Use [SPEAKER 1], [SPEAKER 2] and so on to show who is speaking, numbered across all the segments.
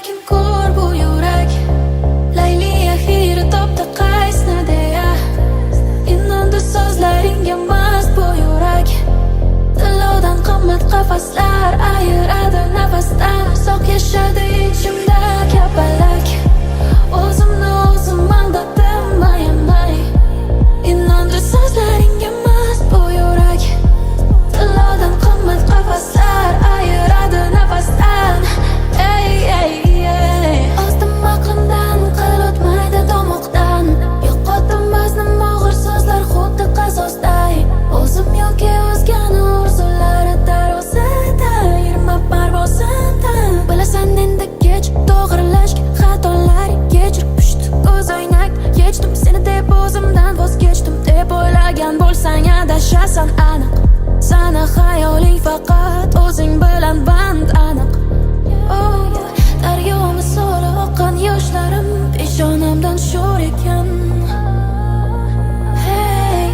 [SPEAKER 1] lekin ko'r bu yurak. Layli axiri topdi qaysini deya. Inondu so'zlaringga mast bu yurak. Tillovdan qimmat qafaslar ayiradi nafasdan. Uzoq yashadi ichimda kapalak. O'zimni o'zim aldadim ayamay. Inondu so'zlaringga mast bu yurak. Tillovdan qimmat qafaslar ayiradi nafasdan. Ozdim aqlimdan qil o'tmaydi tomoqdan. Yo'qotdim vaznim og'ir so'zlar xuddi qazosday. O'zim yoki o'zgani orzulari darosada yurma parvozimdan. Bilasan endi kech to'g'rilashga xatolar kechirib tushdi ko'z oynak. Kechdim seni deb o'zimdan voz kechdim deb o'ylagan bo'lsang adashasan aniq. Sana xayoling faqat o'zing bilan band aniq. Daryo misoli oqqan yoshlarim peshonamdan sho'r ekan. Hey,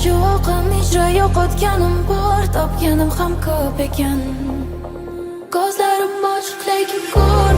[SPEAKER 1] shu oqim ijro yo'qotganim bor, topganim ham ko'p ekan. Ko'zlarim ochiq lekin ko'r